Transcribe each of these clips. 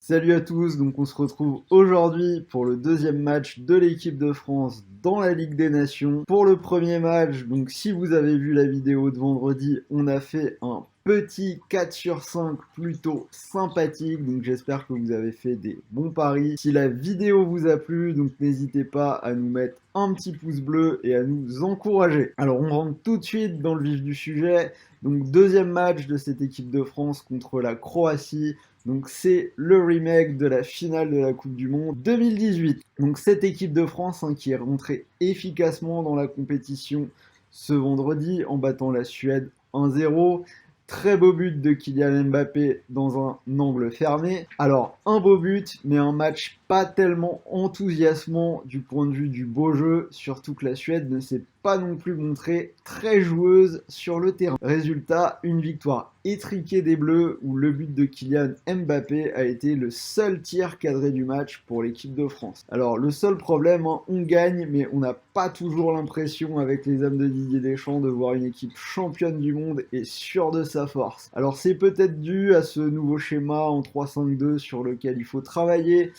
Salut à tous, donc on se retrouve aujourd'hui pour le deuxième match de l'équipe de France dans la Ligue des Nations. Pour le premier match, donc si vous avez vu la vidéo de vendredi, on a fait un petit 4 sur 5 plutôt sympathique, donc j'espère que vous avez fait des bons paris. Si la vidéo vous a plu, donc n'hésitez pas à nous mettre un petit pouce bleu et à nous encourager. Alors on rentre tout de suite dans le vif du sujet, donc deuxième match de cette équipe de France contre la Croatie. Donc c'est le remake de la finale de la Coupe du Monde 2018. Donc cette équipe de France qui est rentrée efficacement dans la compétition ce vendredi en battant la Suède 1-0. Très beau but de Kylian Mbappé dans un angle fermé. Alors un beau but, mais un match pas tellement enthousiasmant du point de vue du beau jeu, surtout que la Suède ne s'est pas non plus montrée très joueuse sur le terrain. Résultat, une victoire étriquée des Bleus où le but de Kylian Mbappé a été le seul tir cadré du match pour l'équipe de France. Alors le seul problème, on gagne, mais on n'a pas toujours l'impression avec les hommes de Didier Deschamps de voir une équipe championne du monde et sûre de sa force. Alors c'est peut-être dû à ce nouveau schéma en 3-5-2 sur lequel il faut travailler.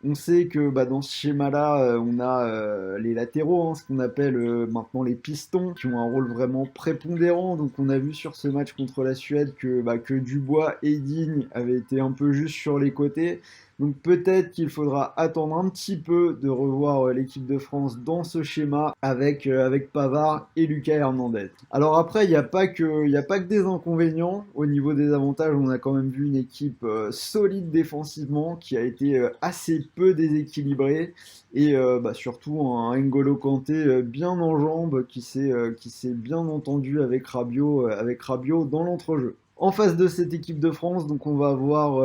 On sait que dans ce schéma-là, on a les latéraux, ce qu'on appelle maintenant les pistons, qui ont un rôle vraiment prépondérant. Donc on a vu sur ce match contre la Suède que Dubois et Digne avaient été un peu juste sur les côtés. Donc peut-être qu'il faudra attendre un petit peu de revoir l'équipe de France dans ce schéma avec Pavard et Lucas Hernandez. Alors après, il n'y a pas que des inconvénients. Au niveau des avantages, on a quand même vu une équipe solide défensivement qui a été assez peu déséquilibrée et surtout un N'Golo Kanté bien en jambes qui s'est bien entendu avec Rabiot dans l'entrejeu. En face de cette équipe de France, donc on va avoir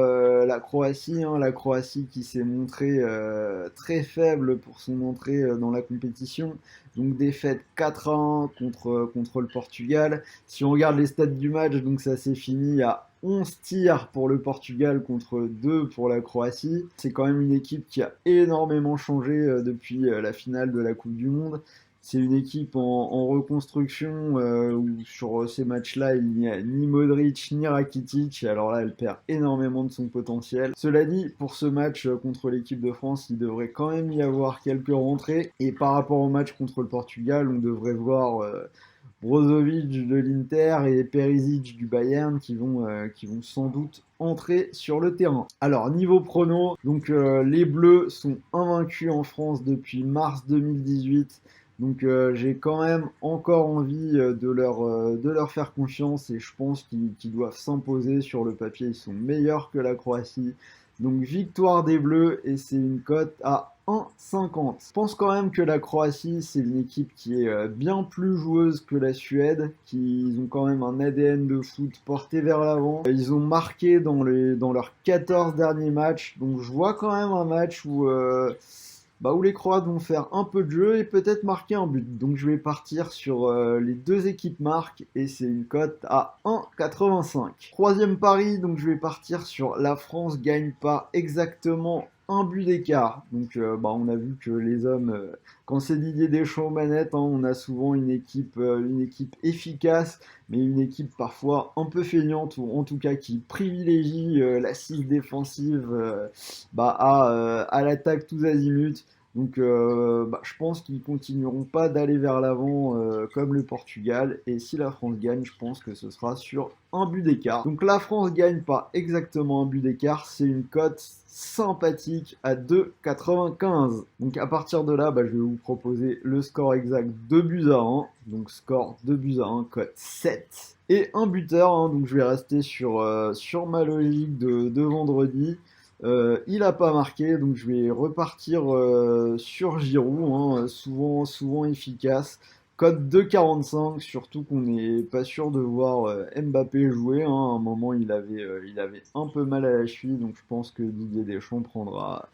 la Croatie qui s'est montrée très faible pour son entrée dans la compétition. Donc défaite 4-1 contre le Portugal. Si on regarde les stats du match, donc ça s'est fini à 11 tirs pour le Portugal contre 2 pour la Croatie. C'est quand même une équipe qui a énormément changé depuis la finale de la Coupe du Monde. C'est une équipe en reconstruction où sur ces matchs-là, il n'y a ni Modric ni Rakitic. Alors là, elle perd énormément de son potentiel. Cela dit, pour ce match contre l'équipe de France, il devrait quand même y avoir quelques rentrées. Et par rapport au match contre le Portugal, on devrait voir Brozovic de l'Inter et Perisic du Bayern qui vont sans doute entrer sur le terrain. Alors niveau prono, donc les Bleus sont invaincus en France depuis mars 2018. Donc j'ai quand même encore envie de leur faire confiance et je pense qu'ils doivent s'imposer sur le papier. Ils sont meilleurs que la Croatie. Donc victoire des Bleus et c'est une cote à 1,50. Je pense quand même que la Croatie, c'est une équipe qui est bien plus joueuse que la Suède, qui ont quand même un ADN de foot porté vers l'avant. Ils ont marqué dans leurs 14 derniers matchs, donc je vois quand même un match où les Croates vont faire un peu de jeu et peut-être marquer un but. Donc je vais partir sur les deux équipes marquent et c'est une cote à 1,85. Troisième pari, donc je vais partir sur la France gagne par exactement un but d'écart. Donc on a vu que les hommes, quand c'est Didier Deschamps aux manettes, on a souvent une équipe efficace, mais une équipe parfois un peu feignante, ou en tout cas qui privilégie l'assise défensive à l'attaque tous azimuts. Donc je pense qu'ils continueront pas d'aller vers l'avant comme le Portugal. Et si la France gagne, je pense que ce sera sur un but d'écart. Donc la France gagne par exactement un but d'écart. C'est une cote sympathique à 2,95. Donc à partir de là, je vais vous proposer le score exact 2 buts à 1. Donc score 2 buts à 1, cote 7. Et un buteur, donc je vais rester sur ma logique de vendredi. Il n'a pas marqué, donc je vais repartir sur Giroud, souvent efficace. Code 2,45, surtout qu'on n'est pas sûr de voir Mbappé jouer. À un moment, il avait un peu mal à la cheville, donc je pense que Didier Deschamps prendra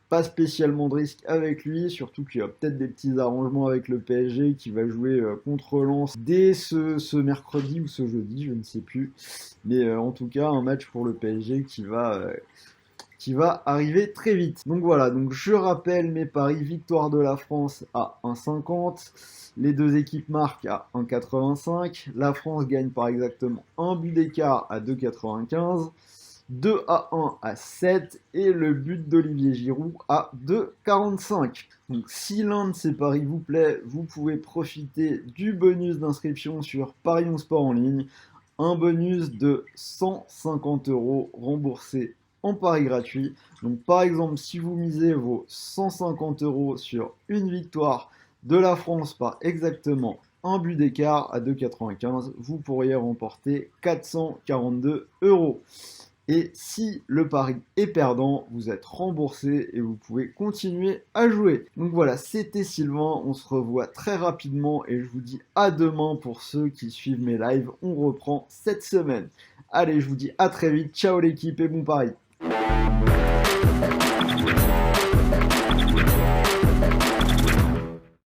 pas spécialement de risque avec lui, surtout qu'il y a peut-être des petits arrangements avec le PSG qui va jouer contre Lens dès ce mercredi ou ce jeudi, je ne sais plus. Mais en tout cas, un match pour le PSG qui va arriver très vite. Donc voilà, donc je rappelle mes paris, victoire de la France à 1,50, les deux équipes marquent à 1,85, la France gagne par exactement un but d'écart à 2,95, 2-1 à 7 et le but d'Olivier Giroud à 2,45. Donc si l'un de ces paris vous plaît, vous pouvez profiter du bonus d'inscription sur Paris 11 Sport en ligne, un bonus de 150 € remboursé en pari gratuit. Donc par exemple, si vous misez vos 150 € sur une victoire de la France par exactement un but d'écart à 2,95, vous pourriez remporter 442 €. Et si le pari est perdant, vous êtes remboursé et vous pouvez continuer à jouer. Donc voilà, c'était Sylvain, on se revoit très rapidement et je vous dis à demain pour ceux qui suivent mes lives, on reprend cette semaine. Allez, je vous dis à très vite, ciao l'équipe et bon pari.